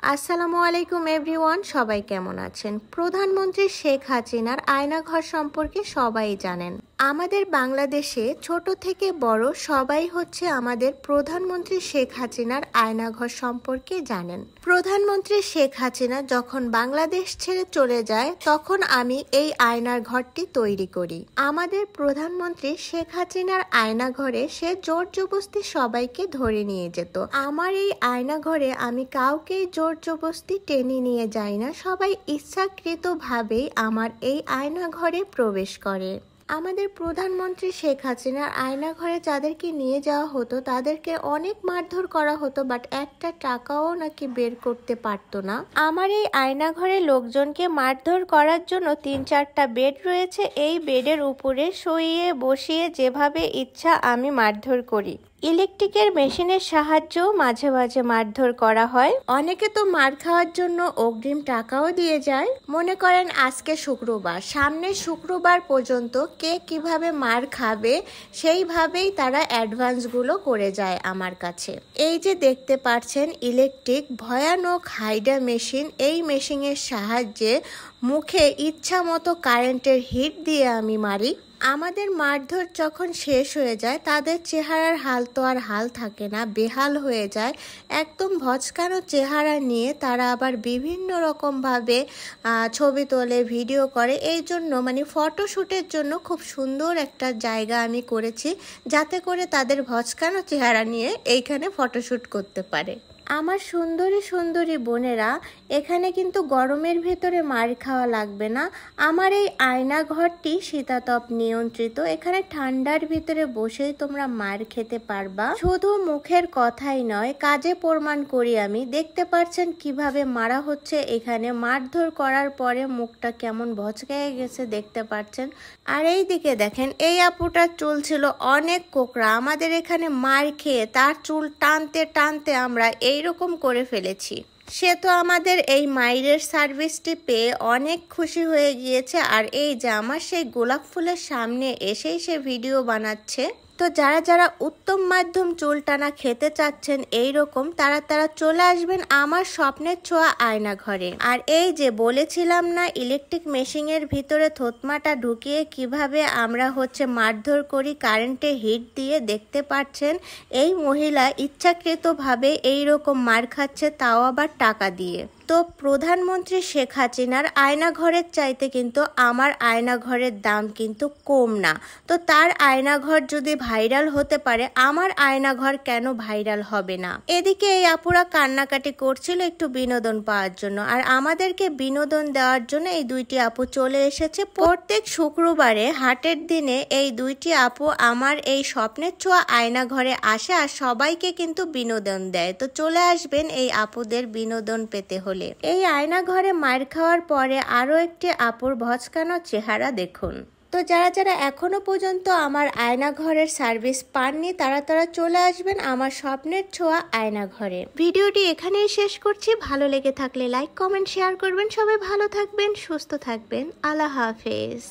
আসসালামু আলাইকুম এভরিওয়ান, সবাই কেমন আছেন? প্রধানমন্ত্রী শেখ হাসিনার আয়নাঘর সম্পর্কে সবাই জানেন। আমাদের বাংলাদেশে ছোট থেকে বড় সবাই হচ্ছে আমাদের প্রধানমন্ত্রী শেখ হাসিনার আয়নাঘর সম্পর্কে জানেন। প্রধানমন্ত্রী শেখ হাসিনা যখন বাংলাদেশ ছেড়ে চলে যায় তখন আমি এই আয়নার ঘরটি তৈরি করি। আমাদের প্রধানমন্ত্রী শেখ হাসিনার আয়নাঘরে সে জোর জবরদস্তি সবাইকে ধরে নিয়ে যেত। আমার এই আয়নাঘরে আমি কাউকেই জোর জবরদস্তি টেনে নিয়ে যাই না, সবাই ইচ্ছাকৃতভাবেই আমার এই আয়নাঘরে প্রবেশ করে। আমাদের প্রধানমন্ত্রী শেখ হাসিনার আয়নাঘরে যাদেরকে নিয়ে যাওয়া হতো তাদেরকে অনেক মারধর করা হতো, বাট একটা টাকাও নাকি বের করতে পারতো না। আমার এই আয়নাঘরে লোকজনকে মারধর করার জন্য 3-4টা বেড রয়েছে। এই বেডের উপরে শুইয়ে বসিয়ে যেভাবে ইচ্ছা আমি মারধর করি। ইলেকট্রিকের মেশিনের সাহায্যেও মাঝে মাঝে মারধর করা হয়। অনেকে তো মার খাওয়ার জন্য অগ্রিম টাকাও দিয়ে যায়। মনে করেন আজকে শুক্রবার, সামনের শুক্রবার পর্যন্ত কে কিভাবে মার খাবে সেইভাবেই তারা অ্যাডভান্সগুলো করে যায় আমার কাছে। এই যে দেখতে পাচ্ছেন ইলেকট্রিক ভয়ানক হাইডা মেশিন, এই মেশিনের সাহায্যে মুখে ইচ্ছা মতো কারেন্টের হিট দিয়ে আমি মারি। আমাদের মারধর যখন শেষ হয়ে যায় তাদের চেহারার হাল তো আর হাল থাকে না, বেহাল হয়ে যায়। একদম ভচকানো চেহারা নিয়ে তারা আবার বিভিন্ন রকমভাবে ছবি তোলে, ভিডিও করে। এই জন্য ফটোশ্যুটের জন্য খুব সুন্দর একটা জায়গা আমি করেছি, যাতে করে তাদের ভচকানো চেহারা নিয়ে এইখানে ফটোশ্যুট করতে পারে। আমার সুন্দরী সুন্দরী বোনেরা, এখানে কিন্তু গরমের ভেতরে মার খাওয়া লাগবে না। আমার এই আয়নাঘরটি শীতাতপ নিয়ন্ত্রিত, এখানে ঠান্ডার ভিতরে বসেই তোমরা মার খেতে পারবা। শুধু মুখের কথাই নয়, কাজে প্রমাণ করি আমি। দেখতে পাচ্ছেন কিভাবে মারা হচ্ছে। এখানে মারধর করার পরে মুখটা কেমন ভচকায়ে গেছে দেখতে পাচ্ছেন। আর এই দিকে দেখেন, এই আপুটার চুল ছিল অনেক কোকড়া। আমাদের এখানে মার খেয়ে তার চুল টানতে টানতে আমরা এইরকম করে ফেলেছি। সে তো আমাদের এই মাইরের সার্ভিসটি পেয়ে অনেক খুশি হয়ে গিয়েছে। আর এই যে আমার সেই গোলাপ ফুলের সামনে এসেই সে ভিডিও বানাচ্ছে। তো যারা যারা উত্তম মাধ্যম চুল টানা খেতে চাচ্ছেন এইরকম, তারা চলে আসবেন আমার স্বপ্নের ছোঁয়া আয়নাঘরে। আর এই যে বলেছিলাম না, ইলেকট্রিক মেশিনের ভিতরে থতমাটা ঢুকিয়ে কিভাবে আমরা মারধর করি কারেন্টে হিট দিয়ে। দেখতে পাচ্ছেন এই মহিলা ইচ্ছাকৃতভাবে এইরকম মার খাচ্ছে, তাও আবার টাকা দিয়ে। তো প্রধানমন্ত্রী শেখ হাসিনার আয়নাঘরের চাইতে কিন্তু আমার আয়নাঘরের দাম কিন্তু কম না। তো তার আয়নাঘর যদি ভাইরাল হতে পারে, আমার আয়নাঘর কেন ভাইরাল হবে না? এদিকে এই আপুরা কান্নাকাটি করছিল একটু বিনোদন পাওয়ার জন্য, আর আমাদেরকে বিনোদন দেওয়ার জন্য এই দুইটি আপু চলে এসেছে। প্রত্যেক শুক্রবারে হাটের দিনে এই দুইটি আপু আমার এই স্বপ্নের ছোঁয়া আয়নাঘরে আসে আর সবাইকে কিন্তু বিনোদন দেয়। তো চলে আসবেন এই আপুদের বিনোদন পেতে হলে। এই আয়নাঘরে মার খাওয়ার পরে আরো একটি আপুর ভচকানো চেহারা দেখুন। তো যারা যারা এখনো পর্যন্ত আমার আয়নাঘরের সার্ভিস পাননি তারা চলে আসবেন আমার স্বপ্নের ছোঁয়া আয়নাঘরে। ভিডিওটি এখানেই শেষ করছি। ভালো লেগে থাকলে লাইক, কমেন্ট, শেয়ার করবেন। সবাই ভালো থাকবেন, সুস্থ থাকবেন। আল্লাহ হাফেজ।